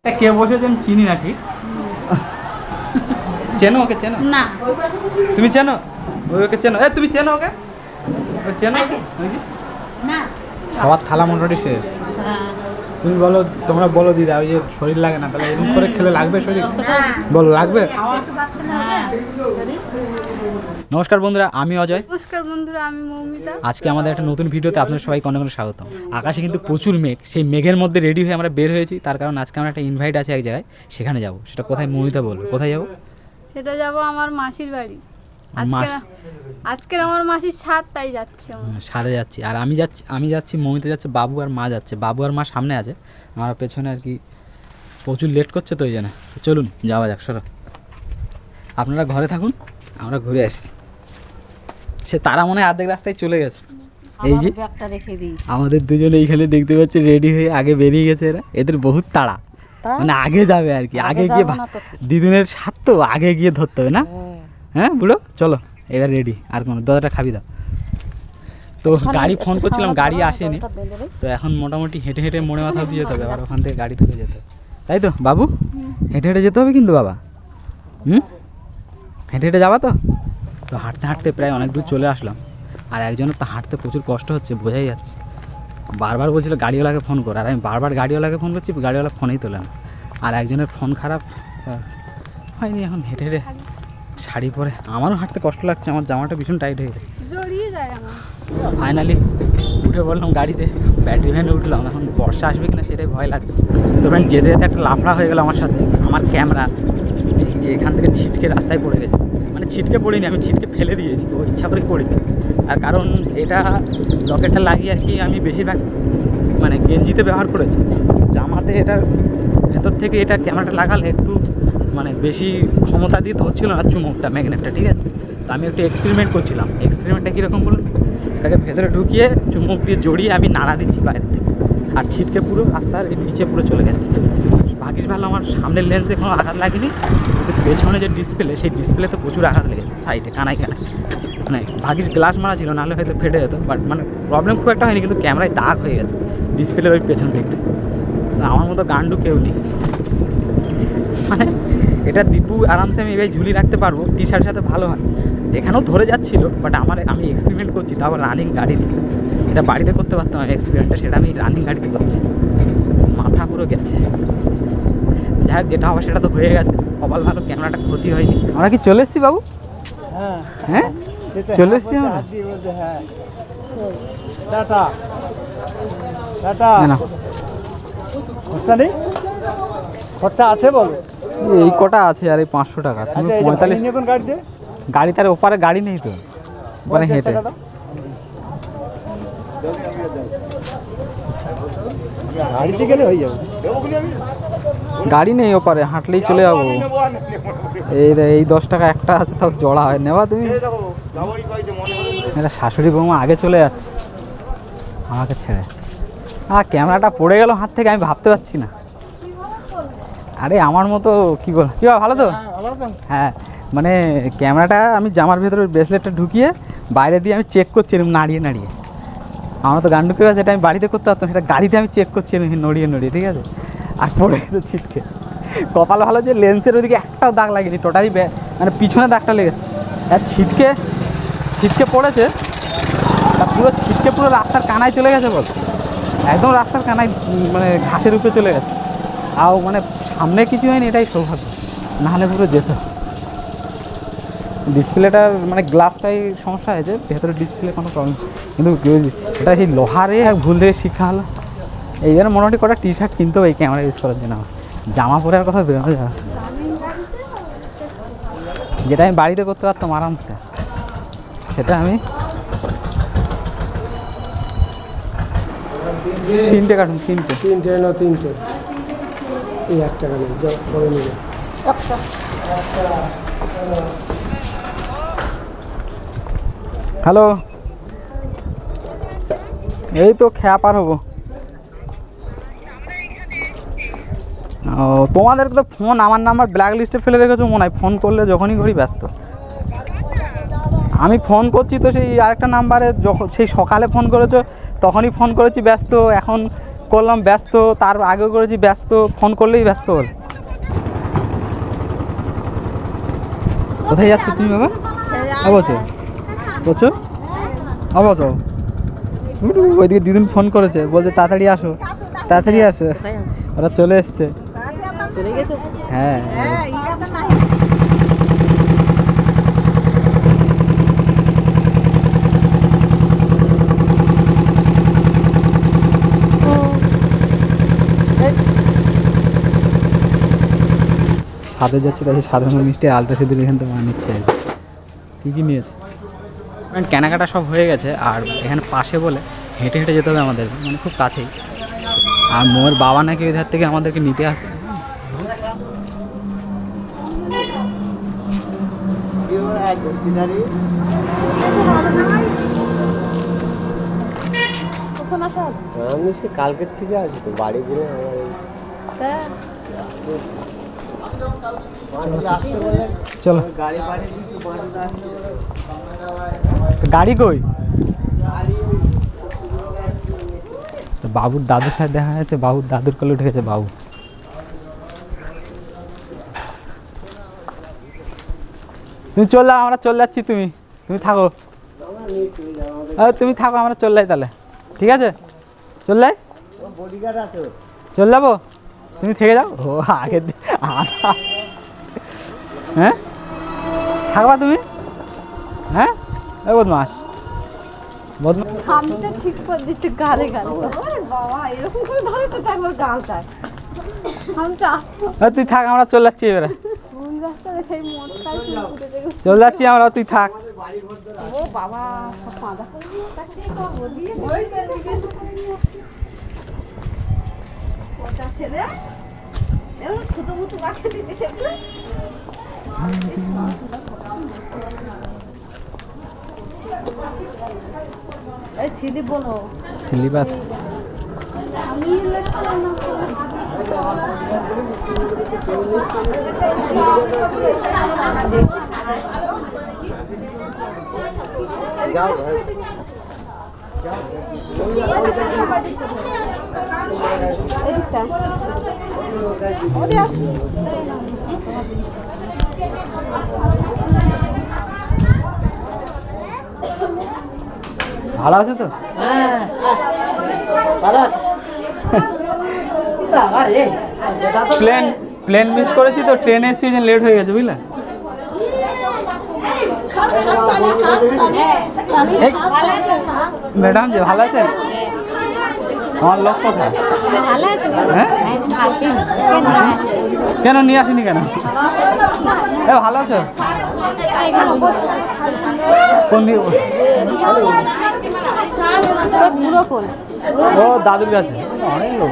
কে বসেছে আমি চিনি না ঠিক। চেনো ওকে? চেনো না। তুমি চেনো ওকে? চেনো তুমি চেনো ওকে? চেনো ওকে? না খাবার থালা মোটামুটি শেষ। তুমি বলো, তোমরা বলো দিদা, ওই যে শরীর লাগে না, তাহলে এরকম করে খেলে লাগবে শরীর? বলো লাগবে। নমস্কার বন্ধুরা, আমি অজয়। নমস্কার বন্ধুরা, আমি মৌমিতা। আজকে আমাদের একটা নতুন ভিডিওতে আপনাদের সবাইকে অনেক অনেক স্বাগত। আকাশে কিন্তু প্রচুর মেঘ, সেই মেঘের মধ্যে রেডি হয়ে আমরা বের হয়েছি, তার কারণ আজকে আমার একটা ইনভাইট আছে এক জায়গায়, সেখানে যাব। সেটা কোথায় মৌমিতা বলবে? কোথায় যাব? সেটা যাব আমার মাসির বাড়ি। আজকে আমার মাসির সাত, তাই যাচ্ছি। সাথে যাচ্ছি, আর আমি যাচ্ছি, মৌমিতা যাচ্ছে, বাবু আর মা যাচ্ছে। বাবু আর মা সামনে আছে, আমার পেছনে আর কি প্রচুর লেট করছে, তো ওই জন্য। চলুন যাওয়া যাক, সরো। আপনারা ঘরে থাকুন, আমরা ঘুরে আসি। সে তারা মনে হয় অর্ধেক রাস্তায় চলে গেছে। এই যে আমাদের দুজন এইখানে দেখতে পাচ্ছি রেডি হয়ে আগে বেরিয়ে গেছে এরা। এদের বহুত তাড়া, মানে আগে যাবে আর কি। আগে গিয়ে দিদুনের সাত তো আগে গিয়ে ধরতে হবে না? হ্যাঁ বুড়ো, চলো এবার রেডি। আর কোনো দাদাটা খাবি দাও তো। গাড়ি ফোন করছিলাম, গাড়ি আসেনি, তো এখন মোটামুটি হেঁটে হেঁটে মোড়ে মাথা দিয়ে যেতে হবে, আর ওখান থেকে গাড়ি ধরে যেতে হবে, তাই তো বাবু? হেঁটে হেঁটে যেতে হবে কিন্তু বাবা। হেঁটে হেঁটে যাবা তো? তো হাঁটতে হাঁটতে প্রায় অনেক দূর চলে আসলাম, আর একজনের তো হাঁটতে প্রচুর কষ্ট হচ্ছে, বোঝাই যাচ্ছে। বারবার বলছিল গাড়িওয়ালাকে ফোন কর, আর আমি বারবার গাড়িওয়ালাকে ফোন করছি, গাড়িওয়ালা ফোনেই তোলে না। আর একজনের ফোন খারাপ হয়নি। এখন হেঁটে হেঁটে শাড়ি পরে আমারও হাঁটতে কষ্ট লাগছে, আমার জামাটা ভীষণ টাইট হয়ে গেছে। ফাইনালি উঠে বললাম গাড়িতে, ব্যাটারি ভ্যানে উঠলাম। এখন বর্ষা আসবে কিনা সেটাই ভয় লাগছে। তো ফ্রেন্ড, যেতে যেতে একটা লাফড়া হয়ে গেল আমার সাথে। আমার ক্যামেরা এই যে এখান থেকে ছিটকে রাস্তায় পড়ে গেছে। মানে ছিটকে পড়িনি, আমি ছিটকে ফেলে দিয়েছি, ও ইচ্ছা করেই পড়িনি। আর কারণ এটা লকেটটা লাগিয়ে আর কি আমি বেশিরভাগ মানে গেঞ্জিতে ব্যবহার করেছি। জামাতে এটার ভেতর থেকে এটা ক্যামেরাটা লাগালে একটু মানে বেশি ক্ষমতা দিয়ে ধরছিল না চুমুকটা, ম্যাগনেটটা, ঠিক আছে? তো আমি একটু এক্সপেরিমেন্ট করছিলাম। এক্সপেরিমেন্টটা কীরকম বলুন? এটাকে ভেতরে ঢুকিয়ে চুমুক দিয়ে জড়িয়ে আমি নাড়া দিচ্ছি বাইরে থেকে, আর ছিটকে পুরো রাস্তার এই নিচে পুরো চলে গেছে। ভাগ্যিস ভালো আমার সামনের লেন্সে কোনো আঘাত লাগেনি, কিন্তু পেছনে যে ডিসপ্লে, সেই ডিসপ্লেতে প্রচুর আঘাত লেগেছে, সাইডে কানায় কানায়। মানে ভাগ্যিস গ্লাস মারা ছিল, নাহলে হয়তো ফেটে যেত। বাট মানে প্রবলেম খুব একটা হয়নি, কিন্তু ক্যামেরায় দাগ হয়ে গেছে ডিসপ্লের ওই পেছন দিকটা। আমার মতো গান্ডু কেউ নেই। মানে এটা দীপু আরামসে আমি এবার ঝুলি রাখতে পারবো, টি শার্টের সাথে ভালো হয়। এখানেও ধরে যাচ্ছিলো, বাট আমি এক্সপেরিমেন্ট করছি, তারপর রানিং গাড়িতে। এটা বাড়িতে করতে পারতাম আমি এক্সপেরিমেন্টটা, সেটা আমি রানিং গাড়িতে করছি। মাথা পুরো গেছে। যাই হোক, যেটা হবে সেটা তো হয়ে গেছে, কপাল ভালো ক্যামেরাটা ক্ষতি হয়নি। আমরা কি চলে এসেছি বাবু? হ্যাঁ হ্যাঁ চলে এসেছি আমরা। খরচা নেই? খরচা আছে বলো? এই কটা আছে, আর এই 500 টাকা। তুমি 45 গাড়িতে? গাড়ি তার ওপারে গাড়ি নেই তো, ওপারে হেঁটে। গাড়িতে গেলে হয়ে যাবে। গাড়ি নেই ওপারে, হাঁটলেই চলে যাবো। এই 10 টাকা একটা আছে, তাও জড়া হয়। নেবা তুমি? এটা শাশুড়ি বৌমা আগে চলে যাচ্ছে আমাকে ছেড়ে। ক্যামেরাটা পড়ে গেল হাত থেকে, আমি ভাবতে পারছি না। আরে আমার মতো কী বল, কী ভালো তো? হ্যাঁ, মানে ক্যামেরাটা আমি জামার ভেতরে ব্রেসলেটটা ঢুকিয়ে বাইরে দিয়ে আমি চেক করছি এরকম নাড়িয়ে নাড়িয়ে। আমার তো গান্ডু কেউ আছে, এটা আমি বাড়িতে করতে পারতাম, সেটা গাড়িতে আমি চেক করছি নড়িয়ে নড়িয়ে, ঠিক আছে? আর পড়ে গেছে ছিটকে। কপাল ভালো যে লেন্সের ওদিকে একটাও দাগ লাগেনি, টোটালি মানে পিছনে দাগটা লেগেছে। আর ছিটকে পড়েছে, তা পুরো ছিটকে পুরো রাস্তার কানায় চলে গেছে বল, একদম রাস্তার কানায়, মানে ঘাসের উপরে চলে গেছে। আর মানে সামনে কিছু হয়নি, এটাই সৌভাগ্য, নাহলে পুরো যেত। ডিসপ্লেটা মানে গ্লাসটাই সমস্যা হয়েছে, ভেতরে ডিসপ্লে কোনো প্রবলেম, কিন্তু এটা সেই লোহারে ভুল থেকে শিক্ষা হলো। এই জন্য মোটামুটি কটা টি শার্ট কিনতে হবে এই ক্যামেরা ইউজ করার জন্য। জামা পরে আর কথা বেরোনো যাবে, যেটা আমি বাড়িতে করতে পারতাম আরামসে, সেটা আমি 3টে কাটুন, 3টে না 3টে, এই 1 টাকা নেই, করে নেবে একটা। হ্যালো, এই তো খেয়া পার হবো। ও, তোমাদের তো ফোন, আমার নাম্বার ব্ল্যাক লিস্টে ফেলে রেখেছো মনে হয়, ফোন করলে যখনই করি ব্যস্ত। আমি ফোন করছি তো সেই আরেকটা নাম্বারে, যখন সেই সকালে ফোন করেছো তখনই ফোন করেছি, ব্যস্ত। এখন করলাম ব্যস্ত, তার আগেও করেছি ব্যস্ত, ফোন করলেই ব্যস্ত বল। কোথায় যাচ্ছ তুমি বাবা? অবশ্য বলছো অবশ্য ওইদিকে দিদুন ফোন করেছে, বলছে তাড়াতাড়ি আসো তাড়াতাড়ি আসো। ওরা চলে এসছে। হ্যাঁ হাতে যাচ্ছে, তাই সাধারণ মিষ্টি আলতা সিঁদুর এখান থেকে নিচ্ছে। কী কী নিয়েছে কেনাকাটা সব হয়ে গেছে। আর এখানে পাশে বলে হেঁটে হেঁটে যেতে হবে আমাদের, মানে খুব কাছেই। আর মোর বাবা নাকি ওই ধার থেকে আমাদেরকে নিতে আসছে। আমি সে কালকের থেকে আসি তো বাড়ি গেলে চলো গাড়ি কই? বাবুর দাদুর সাথে দেখা যাচ্ছে, বাবুর দাদুর কোলে উঠে গেছে বাবু। তুমি চললাম, আমরা চলে যাচ্ছি, তুমি তুমি থাকো, তুমি থাকো, আমরা চল যাই তাহলে। ঠিক আছে চল যাই, চল যাবো, তুমি থেকে যাও। ও আগে হ্যাঁ থাকবা তুমি? হ্যাঁ ওই বদমাস বদমাস। খামচা ঠিক করে দিচ্ছে গালে গালে। বাবা এরকম করে ধরেছে তো একবার গালটায়। খামচা তুই থাক, আমরা চলে যাচ্ছি এবারে। কোন রাস্তা দেখে মোটরসাইকেল উঠে যায়। চলে যাচ্ছি আমরা, তুই থাক। ও বাবা সব পাঁদা ওই তো এদিকে ওটা ছেলে এমন ছোট মতো রাখে দিচ্ছে সেগুলো। এই ছিলি বলো স্লিপ আছে। আমি লাগছিলাম না যাও এদিকটা ওরে আসুন। ভালো আছে তো? প্লেন প্লেন মিস করেছি তো, ট্রেনে এসে লেট হয়ে গেছে বুঝলে। ম্যাডাম যে ভালো আছেন? আমার লোক কোথায়? হ্যাঁ কেন নিয়ে আসেনি কেন? এ ভালো আছো? কোন দিকে? ও দাদুর কাছে। অনেক লোক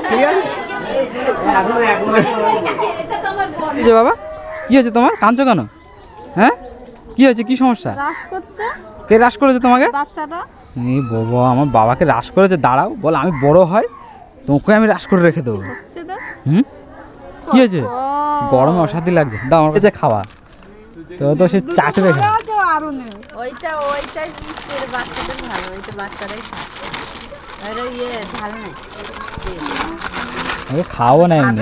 ঠিক আছে। যে বাবা কি হয়েছে তোমার? কাঁদছো কেন? হ্যাঁ কি হয়েছে, কি সমস্যা? রাশ করতে। কে রাশ করেছে তোমাকে? বাচ্চাটা। এই বাবা আমার বাবাকে রাশ করেছে। দাঁড়াও, বল আমি বড় হয় তোকে আমি রাশ করে রেখে দেবো। হুম কি হয়েছে? গরমে অশান্তি লাগছে, দাও আমার কাছে খাওয়া। তো সে চাটে রেখে ওইটা ওইটাই বাচ্চাদের ভালো, ওইটা বাচ্চারাই ঝাল নেই। খাওয়াবো না এমনি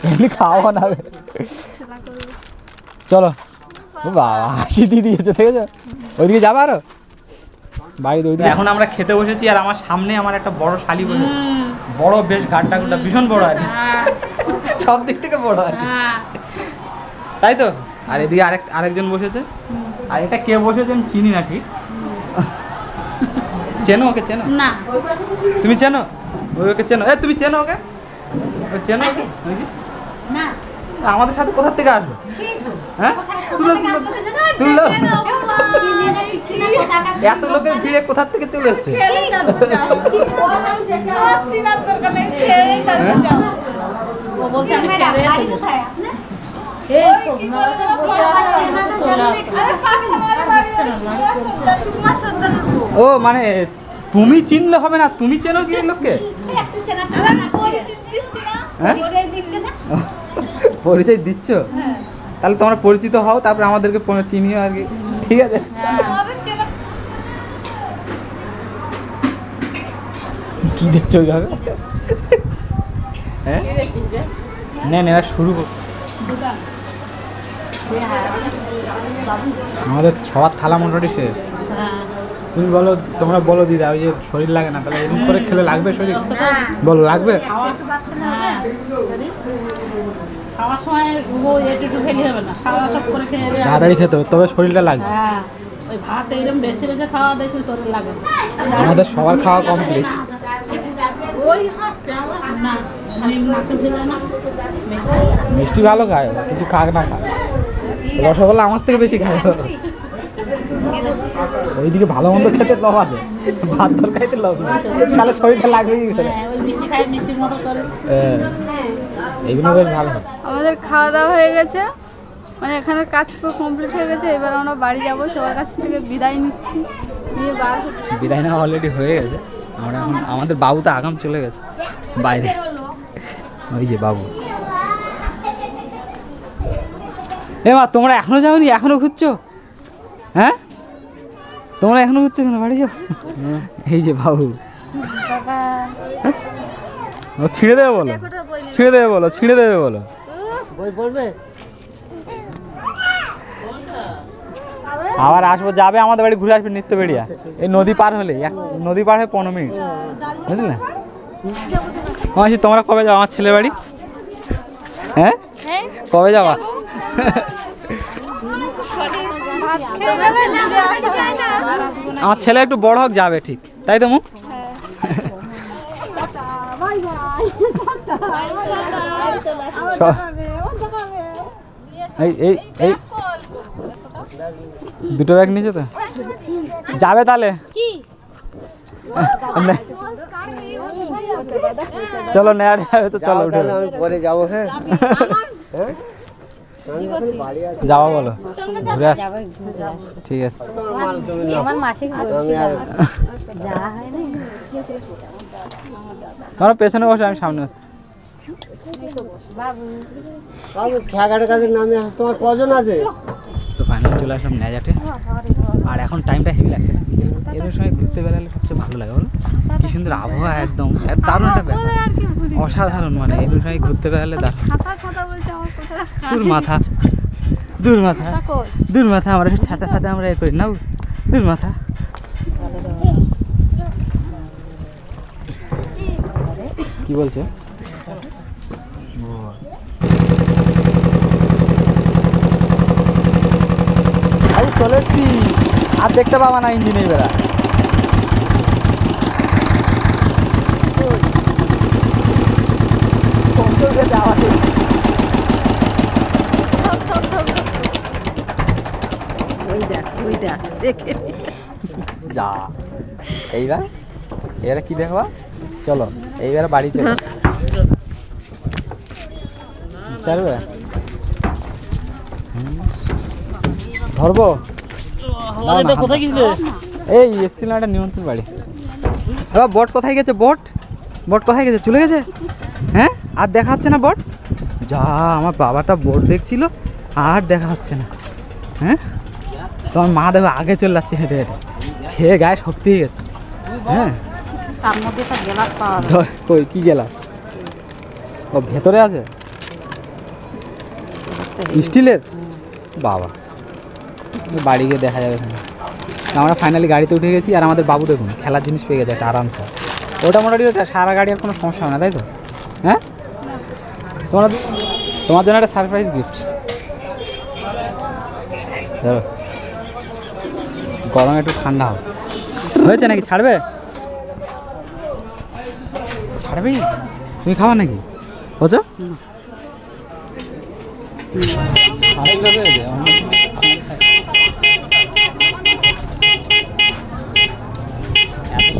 এমনি খাওয়াবো না। চলো ও বাবা হাসি দিয়ে দিয়েছে, ঠিক আছে। ওইদিকে যাবো আরো বাড়িতে। ওইদিকে এখন আমরা খেতে বসেছি, আর আমার সামনে আমার একটা বড় শালি বসেছে। বড় বেশ গাড্ডা গুড্ডা ভীষণ বড় আর কি, সব দিক থেকে বড় আর কি, তাই তো। আর এদিকে আরেকজন বসেছে। আর এটা কে বসেছে আমি চিনি না ঠিক। চেনো ওকে? চেনো না তুমি? চেনো ওকে? চেনো? এ তুমি চেনো ওকে? চেনো ওকে? না আমাদের সাথে কোথা থেকে আসবে? হ্যাঁ তুললো এত লোকের ভিড়ে কোথা থেকে চলে এসছে? ও মানে তুমি চিনলে হবে না, তুমি চেনো কি লোককে? পরিচয় দিচ্ছ? তাহলে তোমরা পরিচিত হও, তারপরে আমাদেরকে চিনিও আর কি, ঠিক আছে। কি দেখছো ওইভাবে? হ্যাঁ নেন এবার শুরু কর। আমাদের সবার থালা মোটামুটি শেষ। তুমি বলো, তোমরা বলো দিদা, ওই যে শরীর লাগে না, তাহলে এরকম করে খেলে লাগবে শরীর? বলো লাগবে? খাওয়ার সময় একটু খেলে হবে না, খাওয়া সব করে খেয়ে নেবে। তাড়াতাড়ি খেতে হবে, তবে শরীরটা লাগবে। হ্যাঁ, ওই ভাত এরকম বেছে বেছে খাওয়া বেশি শরীর লাগে না। আমাদের সবার খাওয়া কমপ্লিট। না, নাটক দিলে না মিষ্টি ভালো খায়, কিছু খাক না খায়। রসগোল্লা আমার থেকে বেশি খায়। ওইদিকে ভালো মন্দ খেতে লোভ আছে, ভাত তরকারিতে লোভ নেই, তাহলে শরীরটা লাগবে কি করে? ওই মিষ্টি খাই মিষ্টির মতো করে। এইগুলো বেশ ভালো হয়। আমাদের খাওয়া দাওয়া হয়ে গেছে, মানে এখানের কাজ পুরো কমপ্লিট হয়ে গেছে। এবার আমরা বাড়ি যাব, সবার কাছ থেকে বিদায় নিচ্ছি, নিয়ে বার হচ্ছি। বিদায় নেওয়া অলরেডি হয়ে গেছে। আমরা এখন, আমাদের বাবু তো আগাম চলে গেছে বাইরে। ওই যে বাবু। এ মা, তোমরা এখনো যাওনি? এখনো ঘুরছো? হ্যাঁ, তোমরা এখনো ঘুরছো কেন? বাড়ি যাও। এই যে বাবু। ও ছিঁড়ে দেবে বলো, ছিঁড়ে দেবে বলো, ছিঁড়ে দেবে বলো। বই পড়বে? আবার আসবো, যাবে আমাদের বাড়ি ঘুরে আসবে নিত্যবেড়িয়া। এই নদী পার হলে, নদী পার হয়ে 15 মিনিট, বুঝলে? মাসি তোমরা কবে যাও আমার ছেলের বাড়ি? হ্যাঁ, কবে যাবা? আমার ছেলে একটু বড় হোক, যাবে ঠিক, তাই তো? মুখ এই এই এই দুটো ব্যাগ নিচে তো যাবে তাহলে। চলো নেওয়া যাবে তো, চলো উঠে আমি পরে যাবো। হ্যাঁ, যাওয়া বলো, ঘুরে আস। ঠিক আছে, তোমরা পেছনে বসে, আমি সামনে আসছি। বাবু খেয়াঘাটের কাছে নামে তোমার কজন আছে? তো ফাইনাল চলে আসলাম নেজাটে। আর এখন টাইমটা হেভি লাগছে না, এদের সঙ্গে ঘুরতে বেড়ালে সবচেয়ে ভালো লাগে বলো? কি সুন্দর আবহাওয়া, একদম দারুণ একটা ব্যাপার, অসাধারণ। মানে এদের সঙ্গে ঘুরতে বেড়ালে দারুণ। দূর মাথা, দূর মাথা, দূর মাথা, আমরা ছাতা ফাতা আমরা এ করি না, দূর মাথা। কি বলছে? আমি চলে এসছি, আর দেখতে পাবা না ইঞ্জিন এই বেড়া। যা এইবার, এবারে কি দেখবা? চলো এইবারে বাড়ি চলো। চলবে, ধরবো? কোথায় গেছিলে? এই এসেছিলাম একটা নিমন্ত্রণ বাড়ি। এবার বট কোথায় গেছে? বট, বট কোথায় গেছে? চলে গেছে? হ্যাঁ, আর দেখা যাচ্ছে না বট? যা, আমার বাবাটা বট দেখছিল, আর দেখা যাচ্ছে না। হ্যাঁ, তোমার মা দেখো আগে চলে যাচ্ছে হেঁটে হেঁটে, খেয়ে গায়ে শক্তি হয়ে গেছে। হ্যাঁ, তার মধ্যে সব গ্লাস পাওয়া যায়। ধর, কই কি গেলাস? ও ভেতরে আছে স্টিলের। বাবা, বাড়ি গিয়ে দেখা যাবে। আমরা ফাইনালি গাড়িতে উঠে গেছি, আর আমাদের বাবু দেখুন খেলার জিনিস পেয়ে গেছে একটা আরামসে। ওটা মোটামুটি ওটা সারা গাড়ি আর কোনো সমস্যা হবে না, তাই তো? হ্যাঁ, তোমার জন্য একটা সারপ্রাইজ গিফট। ধরো, গরম একটু ঠান্ডা হবে। হয়েছে নাকি? ছাড়বে? ছাড়বে? তুমি খাবা নাকি? বুঝো?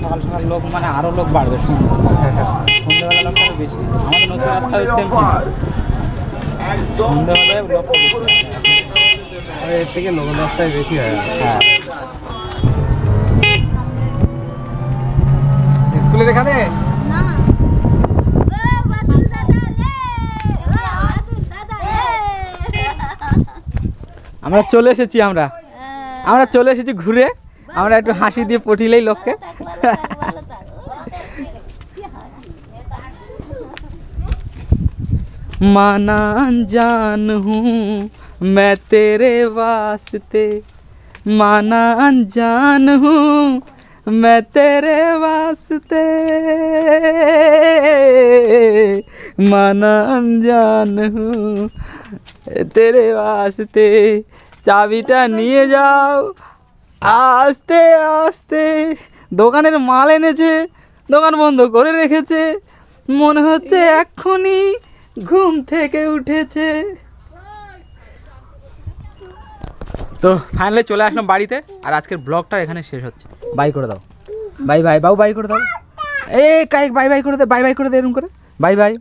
সকাল সকাল লোক, মানে আরো লোক বাড়বে সন্ধ্যাবেলা, লোক আরো বেশি। আমাদের নতুন রাস্তা ওই সেম সন্ধ্যাবেলায় লোক এর থেকে লোক রাস্তায় বেশি হয়। হ্যাঁ, স্কুলের এখানে আমরা চলে এসেছি, আমরা চলে এসেছি ঘুরে। আমরা একটু হাসি দিয়ে পটিলেই লোককে। माना अनजान हूँ मैं तेरे वास्ते, माना अनजान हूँ मैं तेरे वास्ते, माना अनजान हूँ तेरे वास्ते। চাবিটা নিয়ে যাও আস্তে আস্তে। দোকানের মাল এনেছে, দোকান বন্ধ করে রেখেছে, মনে হচ্ছে এক্ষুনি ঘুম থেকে উঠেছে। তো ফাইনালি চলে আসলাম বাড়িতে, আর আজকের ব্লগটা এখানে শেষ হচ্ছে। বাই করে দাও, বাই বাই বাবু, বাই করে দাও। এ কাইক বাই বাই করে দে, বাই বাই করে দে এরকম করে, বাই বাই।